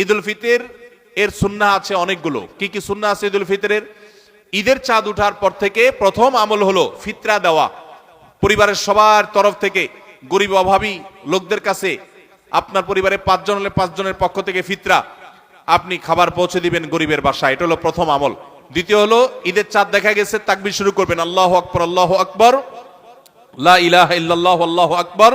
ঈদ উল ফিতর এর সুন্নাহ আছে অনেকগুলো। কি কি সুন্নাহ আছে ঈদ উল ফিতরের? ঈদের চাঁদ উঠার পর থেকে প্রথম আমল হলো ফিতরা দেওয়া। পরিবারের সবার তরফ থেকে গরিব অভাবী লোকদের কাছে, আপনার পরিবারে 5 জন হলে 5 জনের পক্ষ থেকে ফিতরা আপনি খাবার পৌঁছে দিবেন গরিবের বাসায়। এটা হলো প্রথম আমল। দ্বিতীয় হলো ঈদের চাঁদ দেখা গেছে, তাকবীর শুরু করবেন, আল্লাহু আকবার, আল্লাহু আকবার, লা ইলাহা ইল্লাল্লাহু, আল্লাহু আকবার,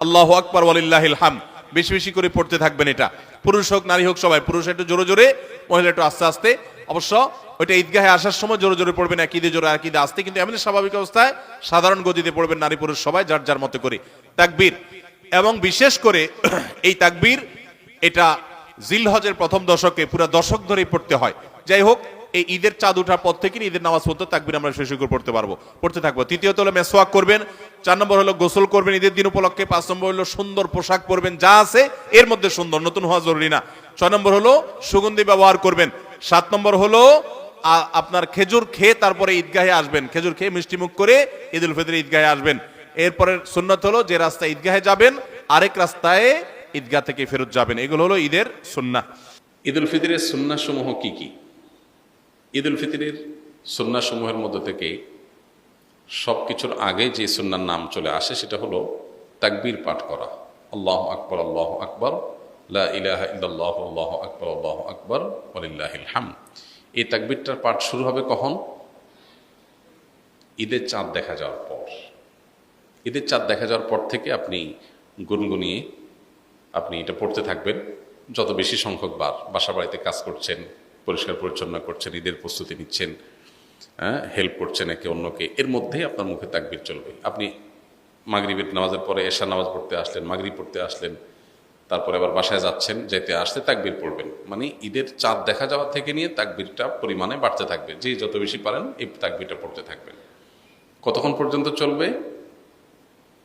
আল্লাহু আকবার ওয়ালিল্লাহিল হামদ। বেশি বেশি করে পড়তে থাকবেন। এটা পুরুষ হোক নারী হোক সবাই। পুরুষ একটু জোরে জোরে, মহিলা একটু আস্তে আস্তে। অবশ্য ওইটা ঈদগাহে আসার সময় জোরে জোরে পড়বেন, এক ঈদে জোরে এক ঈদে আস্তে, কিন্তু এমনি স্বাভাবিক অবস্থায় সাধারণ গতিতে পড়বেন নারী পুরুষ সবাই যার যার মতো করে তাকবীর। এবং বিশেষ করে এই তাকবীর এটা জিলহজের প্রথম দশকে পুরো দশক ধরেই পড়তে হয়। যাই হোক, এই ঈদের চাঁদ ওঠার পর থেকে ঈদের নামাজ পড়তে তাকবীর আমরা শেষ করে পড়তে থাকবো। তৃতীয়ত হলো মেসওয়াক করবেন। 4 নম্বর হলো গোসল করবেন ঈদের দিন উপলক্ষে। 5 নম্বর হলো সুন্দর পোশাক পরবেন, যা আছে এর মধ্যে সুন্দর, নতুন হওয়া জরুরি না। 6 নম্বর হলো সুগন্ধি ব্যবহার করবেন। 7 নম্বর হলো আপনার খেজুর খেয়ে তারপরে ঈদগাহে আসবেন। খেজুর খেয়ে মিষ্টি মুখ করে ঈদ উল ফিতর ঈদগাহে আসবেন। এরপরে সুন্নাত হলো যে রাস্তায় ঈদগাহে যাবেন আরেক রাস্তায় ঈদগাহ থেকে ফেরত যাবেন। এগুলো হলো ঈদের সুন্নাহ। ঈদ উল ফিতরের সুন্নাহ সমূহ কি কি? ঈদ উল ফিতরের সুন্নাহ সমূহের মধ্য থেকে সবকিছুর আগে যে সুন্নার নাম চলে আসে সেটা হলো তাকবীর পাঠ করা। আল্লাহু আকবার, আল্লাহু আকবার, লা ইলাহা ইল্লাল্লাহু, আল্লাহু আকবার, আল্লাহু আকবার ওয়ালিল্লাহিল হামদ। এই তাকবীরটার পাঠ শুরু হবে কখন? ঈদের চাঁদ দেখা যাওয়ার পর। ঈদের চাঁদ দেখা যাওয়ার পর থেকে আপনি গুনগুনিয়ে আপনি এটা পড়তে থাকবেন যত বেশি সংখ্যক বার। বাসা বাড়িতে কাজ করছেন, পরিষ্কার পরিচ্ছন্ন করছেন, ঈদের প্রস্তুতি নিচ্ছেন, হেল্প করছেন একে অন্যকে, এর মধ্যেই আপনার মুখে তাকবীর চলবে। আপনি মাগরিবের নামাজের পরে এশা নামাজ পড়তে আসলেন, মাগরিব পড়তে আসলেন, তারপরে আবার বাসায় যাচ্ছেন, যেতে আসতে তাকবীর পড়বেন। মানে ঈদের চাঁদ দেখা যাওয়া থেকে নিয়ে তাকবীরটা পরিমাণে বাড়তে থাকবে। যে যত বেশি পারেন এই তাকবীরটা পড়তে থাকবেন। কতক্ষণ পর্যন্ত চলবে?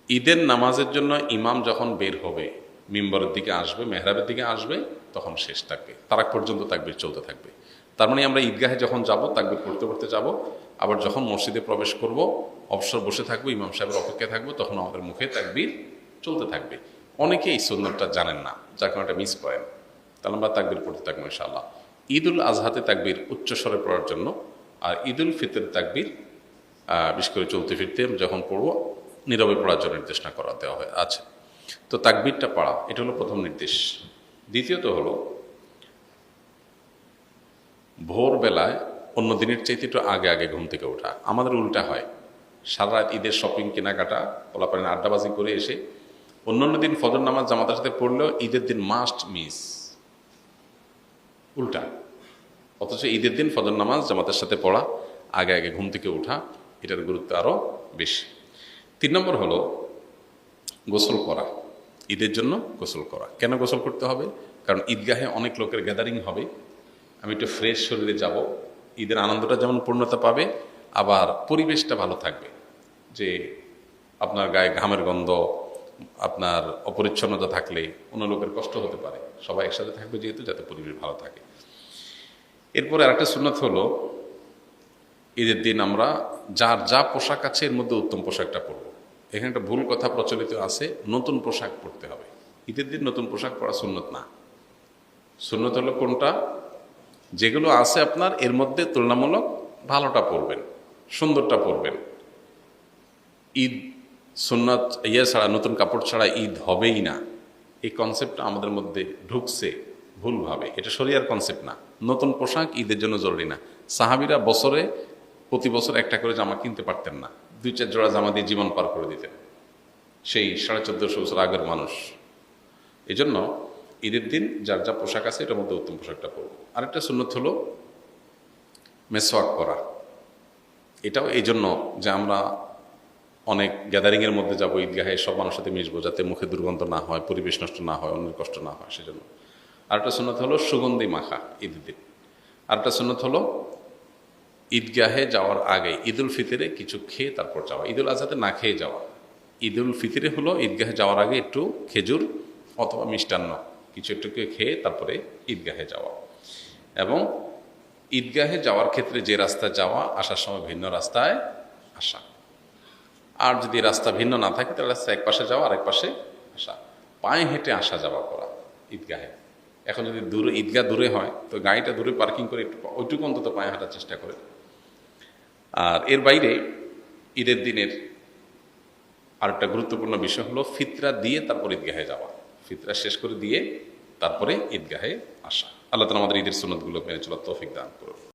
ঈদের নামাজের জন্য ইমাম যখন বের হবে, মিম্বরের দিকে আসবে, মেহরাবের দিকে আসবে, তখন শেষ থাকবে। তার আগ পর্যন্ত তাকবীর চলতে থাকবে। তার মানে আমরা ঈদগাহে যখন যাব তাকবীর পড়তে পড়তে যাব, আবার যখন মসজিদে প্রবেশ করব অবসর বসে থাকবো, ইমাম সাহেবের অপেক্ষায় থাকবো, তখন আমাদের মুখে তাকবীর চলতে থাকবে। অনেকে এই সুন্নাতটা জানেন না, যার কারণে এটা মিস করেন। তাহলে আমরা তাকবীর পড়তে থাকবো ইনশাআল্লাহ। ঈদ উল আজহাতে তাকবীর উচ্চস্বরে পড়ার জন্য, আর ঈদ উল ফিতর তাকবীর বিশেষ করে চলতে ফিরতে যখন পড়বো নীরবে পড়ার জন্য নির্দেশনা করা দেওয়া হয় আছে। তো তাকবীরটা পড়া, এটা হলো প্রথম নির্দেশ। দ্বিতীয়ত হলো ভোরবেলায় অন্য দিনের চাইতে একটু আগে আগে ঘুম থেকে ওঠা। আমাদের উল্টা হয়, সারা রাত ঈদের শপিং কেনাকাটা পোলাপানের আড্ডাবাজি করে এসে অন্যান্য দিন ফজর নামাজ জামাতের সাথে পড়লেও ঈদের দিন মাস্ট মিস, উল্টা। অথচ ঈদের দিন ফজর নামাজ জামাতের সাথে পড়া, আগে আগে ঘুম থেকে ওঠা, এটার গুরুত্ব আরও বেশি। 3 নম্বর হলো গোসল করা। ঈদের জন্য গোসল করা। কেন গোসল করতে হবে? কারণ ঈদগাহে অনেক লোকের গ্যাদারিং হবে। আমি একটু ফ্রেশ শরীরে যাব, ঈদের আনন্দটা যেমন পূর্ণতা পাবে, আবার পরিবেশটা ভালো থাকবে। যে আপনার গায়ে ঘামের গন্ধ, আপনার অপরিচ্ছন্নতা থাকলে অন্য লোকের কষ্ট হতে পারে। সবাই একসাথে থাকবে যেহেতু, যাতে পরিবেশ ভালো থাকে। এরপরে আরেকটা সুন্নাত হলো ঈদের দিন আমরা যার যা পোশাক আছে এর মধ্যে উত্তম পোশাকটা পরবো। এখানে একটা ভুল কথা প্রচলিত আছে, নতুন পোশাক পরতে হবে। ঈদের দিন নতুন পোশাক পরা সুন্নত না। সুন্নত হলো কোনটা? যেগুলো আছে আপনার এর মধ্যে তুলনামূলক ভালোটা পরবেন, সুন্দরটা পরবেন। ঈদ সুন্নত ছাড়া, নতুন কাপড় ছাড়া ঈদ হবেই না, এই কনসেপ্টটা আমাদের মধ্যে ঢুকছে ভুলভাবে। এটা শরিয়ার কনসেপ্ট না। নতুন পোশাক ঈদের জন্য জরুরি না। সাহাবীরা প্রতি বছর একটা করে জামা কিনতে পারতেন না, 2-4 জোড়া জামা দিয়ে জীবন পার করে দিতেন সেই 1450 বছর আগের মানুষ। এই জন্য ঈদের দিন যার যা পোশাক আছে এটার মধ্যে উত্তম পোশাকটা পরব। আরেকটা সুন্নত হলো মেসওয়াক করা। এটাও এই জন্য যে আমরা অনেক গ্যাদারিংয়ের মধ্যে যাবো, ঈদগাহে সব মানুষের সাথে মিশবো, যাতে মুখে দুর্গন্ধ না হয়, পরিবেশ নষ্ট না হয়, অন্যের কষ্ট না হয়, সেজন্য। আরেকটা সুন্নত হলো সুগন্ধি মাখা ঈদের দিন। আরেকটা সুন্নত হলো ঈদগাহে যাওয়ার আগে ঈদ উল ফিতরে কিছু খেয়ে তারপর যাওয়া। ঈদ উল আজহাতে না খেয়ে যাওয়া। ঈদ উল ফিতরে হলো ঈদগাহে যাওয়ার আগে একটু খেজুর অথবা মিষ্টান্ন কিছু একটু খেয়ে তারপরে ঈদগাহে যাওয়া। এবং ঈদগাহে যাওয়ার ক্ষেত্রে যে রাস্তায় যাওয়া, আসার সময় ভিন্ন রাস্তায় আসা। আর যদি রাস্তা ভিন্ন না থাকে তাহলে রাস্তা এক পাশে যাওয়া, আরেক পাশে আসা। পায়ে হেঁটে আসা যাওয়া করা ঈদগাহে। এখন যদি দূরে ঈদগাহ দূরে হয় তো গাড়িটা দূরে পার্কিং করে একটু ওইটুকু অন্তত পায়ে হাঁটার চেষ্টা করে। আর এর বাইরে ঈদের দিনের আরেকটা গুরুত্বপূর্ণ বিষয় হলো ফিতরা দিয়ে তারপর ঈদগাহে যাওয়া, ফিতরা শেষ করে দিয়ে তারপরে ঈদগাহে আসা। আল্লাহ তাআলা আমাদের ঈদের সুন্নতগুলো মেনে চলার তৌফিক দান করুন।